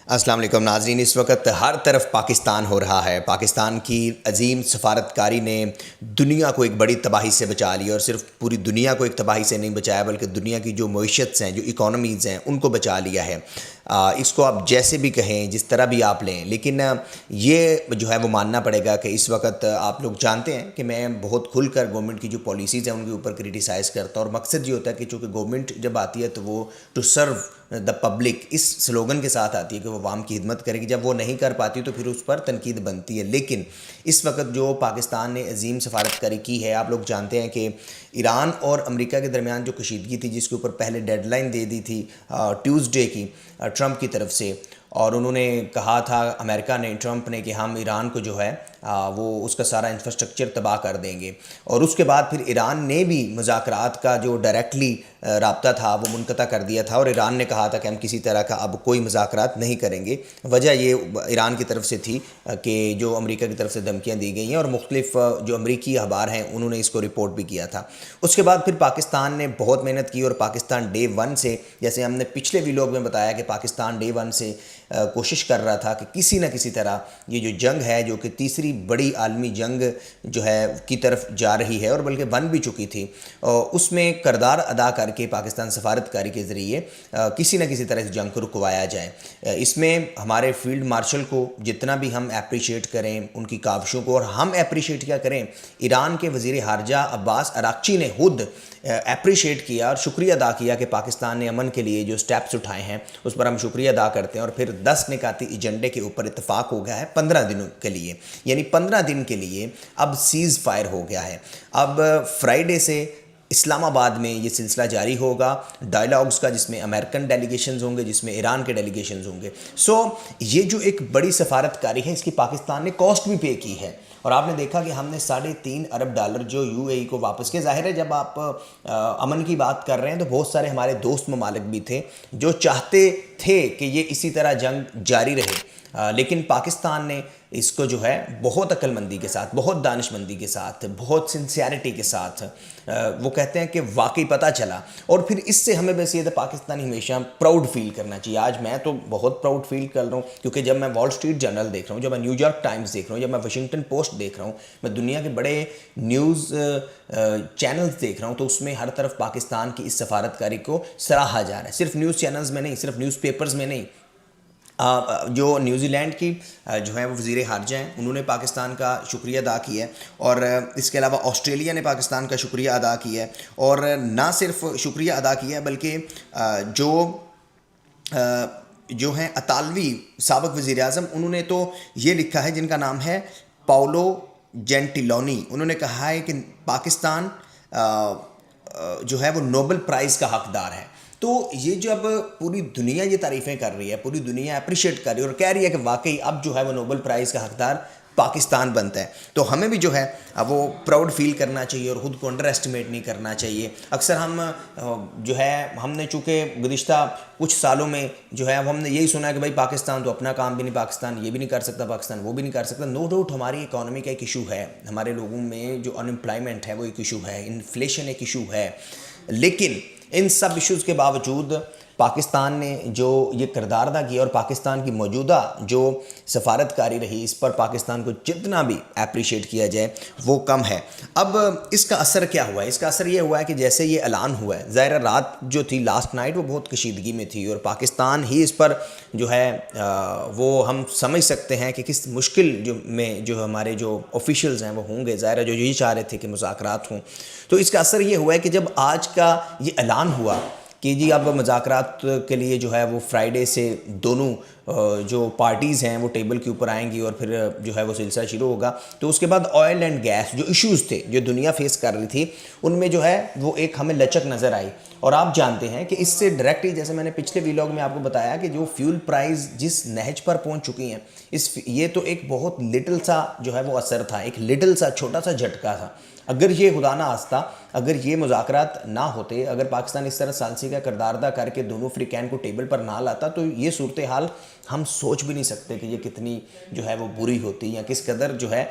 السلام علیکم ناظرین، اس وقت ہر طرف پاکستان ہو رہا ہے۔ پاکستان کی عظیم سفارتکاری نے دنیا کو ایک بڑی تباہی سے بچا لیا، اور صرف پوری دنیا کو ایک تباہی سے نہیں بچایا بلکہ دنیا کی جو معیشت ہیں، جو اکانومیز ہیں، ان کو بچا لیا ہے۔ اس کو آپ جیسے بھی کہیں، جس طرح بھی آپ لیں، لیکن یہ جو ہے وہ ماننا پڑے گا کہ اس وقت آپ لوگ جانتے ہیں کہ میں بہت کھل کر گورنمنٹ کی جو پالیسیز ہیں ان کے اوپر کرٹیسائز کرتا ہوں، اور مقصد یہ ہوتا ہے کہ چونکہ گورنمنٹ جب آتی ہے تو وہ ٹو سرو دا پبلک اس سلوگن کے ساتھ آتی ہے کہ وہ عوام کی خدمت کرے گی۔ جب وہ نہیں کر پاتی تو پھر اس پر تنقید بنتی ہے۔ لیکن اس وقت جو پاکستان نے عظیم سفارتکاری کی ہے، آپ لوگ جانتے ہیں کہ ایران اور امریکہ کے درمیان جو کشیدگی تھی، جس کے اوپر پہلے ڈیڈ لائن دے دی تھی ٹیوزڈے کی ٹرمپ کی طرف سے، اور انہوں نے کہا تھا امریکہ نے، ٹرمپ نے، کہ ہم ایران کو جو ہے وہ اس کا سارا انفراسٹرکچر تباہ کر دیں گے، اور اس کے بعد پھر ایران نے بھی مذاکرات کا جو ڈائریکٹلی رابطہ تھا وہ منقطع کر دیا تھا، اور ایران نے کہا تھا کہ ہم کسی طرح کا اب کوئی مذاکرات نہیں کریں گے۔ وجہ یہ ایران کی طرف سے تھی کہ جو امریکہ کی طرف سے دھمکیاں دی گئی ہیں، اور مختلف جو امریکی اخبار ہیں انہوں نے اس کو رپورٹ بھی کیا تھا۔ اس کے بعد پھر پاکستان نے بہت محنت کی، اور پاکستان ڈے ون سے، جیسے ہم نے پچھلے ویلوگ میں بتایا کہ پاکستان ڈے ون سے کوشش کر رہا تھا کہ کسی نہ کسی طرح یہ جو جنگ ہے، جو کہ تیسری بڑی عالمی جنگ جو ہے کی طرف جا رہی ہے، اور بلکہ بن بھی چکی تھی، اس میں کردار ادا کر کے پاکستان سفارتکاری کے ذریعے کسی نہ کسی طرح اس جنگ کو رکوایا جائے۔ اس میں ہمارے فیلڈ مارشل کو جتنا بھی ہم اپریشیٹ کریں، ان کی کاوشوں کو، اور ہم اپریشیٹ کیا کریں، ایران کے وزیر خارجہ عباس اراغچی نے خود اپریشیٹ کیا اور شکریہ ادا کیا کہ پاکستان نے امن کے لیے جو سٹیپس اٹھائے ہیں اس پر ہم شکریہ ادا کرتے ہیں، اور پھر 10 نکاتی ایجنڈے کے اوپر اتفاق ہو گیا ہے 15 دنوں کے لیے، یعنی 15 دن کے لیے اب سیز فائر ہو گیا ہے۔ اب فرائیڈے سے اسلام آباد میں یہ سلسلہ جاری ہوگا ڈائیلاگز کا، جس میں امریکن ڈیلیگیشنز ہوں گے، جس میں ایران کے ڈیلیگیشنز ہوں گے۔ یہ جو ایک بڑی سفارتکاری ہے، اس کی پاکستان نے کاسٹ بھی پے کی ہے، اور آپ نے دیکھا کہ ہم نے $3.5 ارب جو یو اے ای کو واپس کیا۔ ظاہر ہے جب آپ امن کی بات کر رہے ہیں تو بہت سارے ہمارے دوست ممالک بھی تھے جو چاہتے تھے کہ یہ اسی طرح جنگ جاری رہے، لیکن پاکستان نے اس کو جو ہے بہت عقل مندی کے ساتھ، بہت دانش مندی کے ساتھ، بہت سنسیئرٹی کے ساتھ، وہ کہتے ہیں کہ واقعی پتہ چلا، اور پھر اس سے ہمیں بحیثیت پاکستانی ہمیشہ پراؤڈ فیل کرنا چاہیے۔ آج میں تو بہت پراؤڈ فیل کر رہا ہوں، کیونکہ جب میں وال اسٹریٹ جرنل دیکھ رہا ہوں، جب میں نیو یارک ٹائمز دیکھ رہا ہوں، جب میں واشنگٹن پوسٹ دیکھ رہا ہوں، میں دنیا کے بڑے نیوز چینلز دیکھ رہا ہوں، تو اس میں ہر طرف پاکستان کی اس سفارتکاری کو سراہا جا رہا ہے۔ صرف نیوز چینلز میں نہیں، صرف نیوز پیپرز میں نہیں، جو نیوزی لینڈ کی جو ہے وہ وزیر خارجہ ہیں، انہوں نے پاکستان کا شکریہ ادا کیا ہے، اور اس کے علاوہ آسٹریلیا نے پاکستان کا شکریہ ادا کیا ہے، اور نہ صرف شکریہ ادا کیا ہے بلکہ جو ہیں اطالوی سابق وزیر اعظم، انہوں نے تو یہ لکھا ہے، جن کا نام ہے پاولو جینٹیلونی، انہوں نے کہا ہے کہ پاکستان جو ہے وہ نوبل پرائز کا حقدار ہے۔ تو یہ جب پوری دنیا یہ تعریفیں کر رہی ہے، پوری دنیا اپریشیٹ کر رہی ہے اور کہہ رہی ہے کہ واقعی اب جو ہے وہ نوبل پرائز کا حقدار پاکستان بنتا ہے، تو ہمیں بھی جو ہے وہ پراؤڈ فیل کرنا چاہیے اور خود کو انڈر ایسٹیمیٹ نہیں کرنا چاہیے۔ اکثر ہم جو ہے ہم نے چونکہ گزشتہ کچھ سالوں میں جو ہے ہم نے یہی سنا ہے کہ بھائی پاکستان تو اپنا کام بھی نہیں، پاکستان یہ بھی نہیں کر سکتا، پاکستان وہ بھی نہیں کر سکتا۔ نو ڈاؤٹ ہماری اکانومی کا ایک ایشو ہے، ہمارے لوگوں میں جو ان امپلائمنٹ ہے وہ ایک ایشو ہے، انفلیشن ایک ایشو ہے، لیکن ان سب ایشوز کے باوجود پاکستان نے جو یہ کردار ادا کیا، اور پاکستان کی موجودہ جو سفارتکاری رہی، اس پر پاکستان کو جتنا بھی اپریشیٹ کیا جائے وہ کم ہے۔ اب اس کا اثر کیا ہوا ہے؟ اس کا اثر یہ ہوا ہے کہ جیسے یہ اعلان ہوا ہے، ظاہر رات جو تھی لاسٹ نائٹ وہ بہت کشیدگی میں تھی، اور پاکستان ہی اس پر جو ہے وہ ہم سمجھ سکتے ہیں کہ کس مشکل جو ہمارے جو آفیشلز ہیں وہ ہوں گے، ظاہر ہے جو یہ چاہ رہے تھے کہ مذاکرات ہوں۔ تو اس کا اثر یہ ہوا ہے کہ جب آج کا یہ اعلان ہوا کہ جی اب مذاکرات کے لیے جو ہے وہ فرائیڈے سے دونوں جو پارٹیز ہیں وہ ٹیبل کے اوپر آئیں گی، اور پھر جو ہے وہ سلسلہ شروع ہوگا، تو اس کے بعد آئل اینڈ گیس جو ایشوز تھے جو دنیا فیس کر رہی تھی، ان میں جو ہے وہ ایک ہمیں لچک نظر آئی۔ اور آپ جانتے ہیں کہ اس سے ڈائریکٹلی، جیسے میں نے پچھلے ویلاگ میں آپ کو بتایا کہ جو فیول پرائز جس نہج پر پہنچ چکی ہیں، یہ تو ایک بہت لٹل سا جو ہے وہ اثر تھا، ایک لٹل سا چھوٹا سا جھٹکا تھا۔ اگر یہ خدا نہ خواستہ اگر یہ مذاکرات نہ ہوتے، اگر پاکستان اس طرح ثالثی کا کردار ادا کر کے دونوں فریقین کو ٹیبل پر نہ لاتا، تو یہ صورتحال ہم سوچ بھی نہیں سکتے کہ یہ کتنی جو ہے وہ بری ہوتی، یا کس قدر جو ہے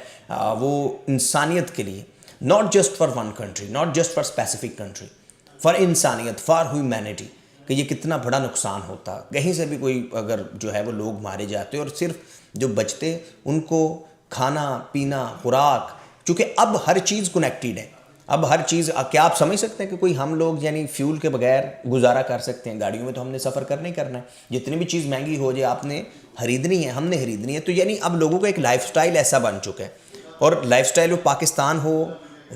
وہ انسانیت کے لیے، not just for one country, not just for specific country, for انسانیت، فار ہیومینٹی، کہ یہ کتنا بڑا نقصان ہوتا. کہیں سے بھی کوئی اگر جو ہے وہ لوگ مارے جاتے اور صرف جو بچتے ان کو کھانا پینا خوراک، چونکہ اب ہر چیز کنیکٹیڈ ہے. اب ہر چیز، کیا آپ سمجھ سکتے ہیں کہ کوئی ہم لوگ یعنی فیول کے بغیر گزارا کر سکتے ہیں؟ گاڑیوں میں تو ہم نے سفر کرنا ہی کرنا ہے، جتنی بھی چیز مہنگی ہو جائے آپ نے خریدنی ہے، ہم نے خریدنی ہے. تو یعنی اب لوگوں کا ایک لائف سٹائل ایسا بن چکا ہے، اور لائف سٹائل وہ پاکستان ہو،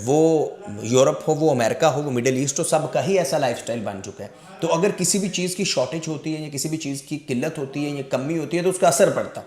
وہ یورپ ہو، وہ امریکہ ہو، وہ مڈل ایسٹ ہو، سب کا ہی ایسا لائف سٹائل بن چکا ہے. تو اگر کسی بھی چیز کی شارٹیج ہوتی ہے یا کسی بھی چیز کی قلت ہوتی ہے یا کمی ہوتی ہے تو اس کا اثر پڑتا.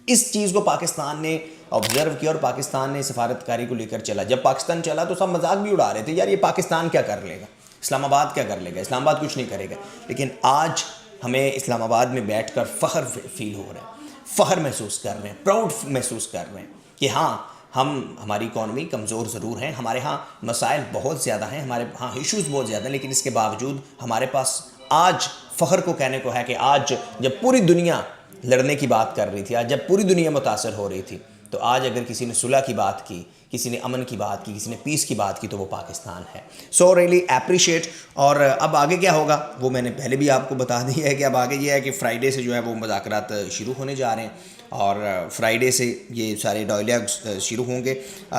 اس چیز کو پاکستان نے آبزرو کیا اور پاکستان نے سفارتکاری کو لے کر چلا. جب پاکستان چلا تو سب مذاق بھی اڑا رہے تھے، یار یہ پاکستان کیا کر لے گا، اسلام آباد کیا کر لے گا، اسلام آباد کچھ نہیں کرے گا. لیکن آج ہمیں اسلام آباد میں بیٹھ کر فخر فیل ہو رہا ہے، فخر محسوس کر رہے ہیں، پراؤڈ محسوس کر رہے ہیں کہ ہاں ہماری اکانومی کمزور ضرور ہیں، ہمارے ہاں مسائل بہت زیادہ ہیں، ہمارے ہاں ایشوز بہت زیادہ ہیں، لیکن اس کے باوجود ہمارے پاس آج فخر کو کہنے کو ہے کہ آج جب پوری دنیا لڑنے کی بات کر رہی تھی، آج جب پوری دنیا متاثر ہو رہی تھی، تو آج اگر کسی نے صلح کی بات کی، کسی نے امن کی بات کی، کسی نے پیس کی بات کی، تو وہ پاکستان ہے. So really appreciate. اور اب آگے کیا ہوگا وہ میں نے پہلے بھی آپ کو بتا دیا ہے کہ اب آگے یہ ہے کہ فرائیڈے سے جو ہے وہ مذاکرات شروع ہونے جا رہے ہیں، اور فرائیڈے سے یہ سارے ڈائلاگز شروع ہوں گے.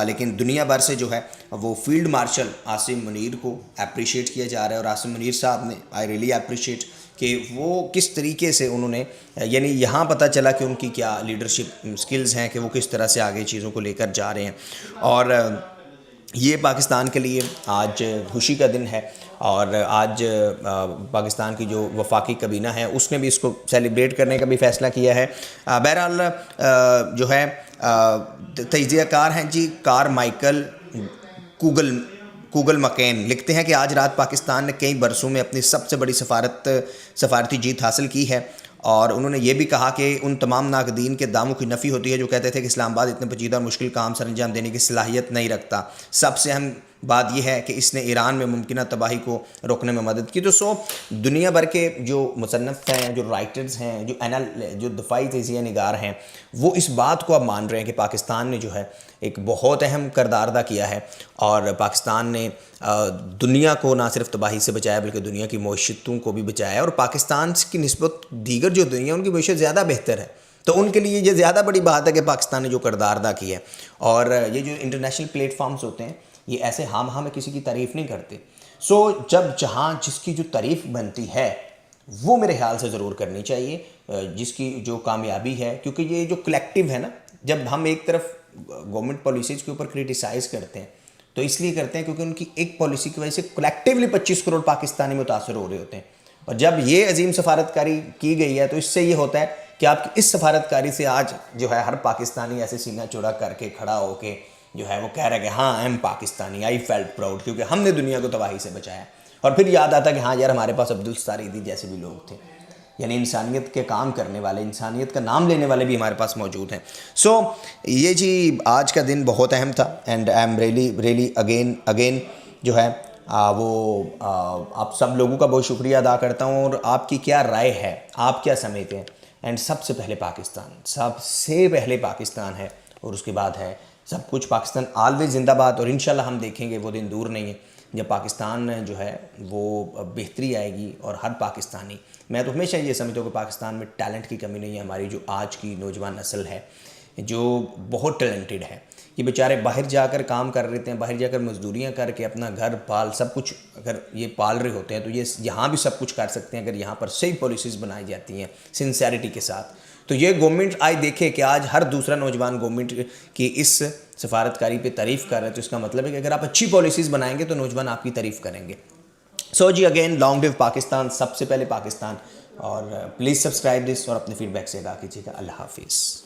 لیکن دنیا بھر سے جو ہے وہ فیلڈ مارشل عاصم منیر کو اپریشیٹ کیا جا رہا ہے. اور عاصم منیر صاحب نے آئی ریئلی اپریشیٹ کہ وہ کس طریقے سے انہوں نے یعنی یہاں پتہ چلا کہ ان کی کیا لیڈرشپ سکلز ہیں، کہ وہ کس طرح سے آگے چیزوں کو لے کر جا رہے ہیں. اور یہ پاکستان کے لیے آج خوشی کا دن ہے، اور آج پاکستان کی جو وفاقی کابینہ ہے اس نے بھی اس کو سیلیبریٹ کرنے کا بھی فیصلہ کیا ہے. بہرحال جو ہے تجزیہ کار ہیں جی کار مائیکل کوگل مکین لکھتے ہیں کہ آج رات پاکستان نے کئی برسوں میں اپنی سب سے بڑی سفارتی جیت حاصل کی ہے. اور انہوں نے یہ بھی کہا کہ ان تمام ناقدین کے داموں کی نفی ہوتی ہے جو کہتے تھے کہ اسلام آباد اتنے پیچیدہ اور مشکل کام سر انجام دینے کی صلاحیت نہیں رکھتا. سب سے اہم بات یہ ہے کہ اس نے ایران میں ممکنہ تباہی کو روکنے میں مدد کی. تو دنیا بھر کے جو مصنف ہیں، جو رائٹرز ہیں، جو دفاعی تجزیہ نگار ہیں، وہ اس بات کو اب مان رہے ہیں کہ پاکستان نے جو ہے ایک بہت اہم کردار ادا کیا ہے، اور پاکستان نے دنیا کو نہ صرف تباہی سے بچایا بلکہ دنیا کی معیشتوں کو بھی بچایا. اور پاکستان کی نسبت دیگر جو دنیا ان کی معیشت زیادہ بہتر ہے، تو ان کے لیے یہ زیادہ بڑی بات ہے کہ پاکستان نے جو کردار ادا کیا ہے. اور یہ جو انٹرنیشنل پلیٹ فارمز ہوتے ہیں یہ ایسے ہاں میں کسی کی تعریف نہیں کرتے. جب جہاں جس کی جو تعریف بنتی ہے وہ میرے خیال سے ضرور کرنی چاہیے، جس کی جو کامیابی ہے. کیونکہ یہ جو کلیکٹیو ہے نا، جب ہم ایک طرف گورنمنٹ پالیسیز کے اوپر کرٹیسائز کرتے ہیں تو اس لیے کرتے ہیں کیونکہ ان کی ایک پالیسی کی وجہ سے کلیکٹیولی 25 کروڑ پاکستانی متاثر ہو رہے ہوتے ہیں. اور جب یہ عظیم سفارتکاری کی گئی ہے تو اس سے یہ ہوتا ہے کہ آپ کی اس سفارتکاری سے آج جو ہے ہر پاکستانی ایسے سینہ چوڑا کر کے کھڑا ہو کے جو ہے وہ کہہ رہا ہے کہ ہاں I am Pakistani, I felt proud, کیونکہ ہم نے دنیا کو تباہی سے بچایا. اور پھر یاد آتا کہ ہاں یار ہمارے پاس عبدالستار ایدھی جیسے بھی لوگ تھے، یعنی انسانیت کے کام کرنے والے، انسانیت کا نام لینے والے بھی ہمارے پاس موجود ہیں. یہ جی آج کا دن بہت اہم تھا، and I am really again جو ہے وہ آپ سب لوگوں کا بہت شکریہ ادا کرتا ہوں. اور آپ کی کیا رائے ہے، آپ کیا سمجھتے ہیں؟ اینڈ سب سے پہلے پاکستان ہے، اور اس کے بعد ہے سب کچھ. پاکستان آلویز زندہ باد. اور انشاءاللہ ہم دیکھیں گے وہ دن دور نہیں ہے جب پاکستان جو ہے وہ بہتری آئے گی. اور ہر پاکستانی، میں تو ہمیشہ یہ سمجھتا ہوں کہ پاکستان میں ٹیلنٹ کی کمی نہیں ہے. ہماری جو آج کی نوجوان نسل ہے جو بہت ٹیلنٹڈ ہے، یہ بیچارے باہر جا کر کام کر رہے ہیں، باہر جا کر مزدوریاں کر کے اپنا گھر پال سب کچھ اگر یہ پال رہے ہوتے ہیں تو یہ یہاں بھی سب کچھ کر سکتے ہیں اگر یہاں پر صحیح پالیسیز بنائی جاتی ہیں سنسیریٹی کے ساتھ. تو یہ گورنمنٹ آج دیکھے کہ آج ہر دوسرا نوجوان گورنمنٹ کی اس سفارتکاری پہ تعریف کر رہے ہیں، تو اس کا مطلب ہے کہ اگر آپ اچھی پالیسیز بنائیں گے تو نوجوان آپ کی تعریف کریں گے. جی اگین لانگ لیو پاکستان، سب سے پہلے پاکستان. اور پلیز سبسکرائب دس اور اپنے فیڈ بیک سے آگاہ کیجیے گا. اللہ حافظ.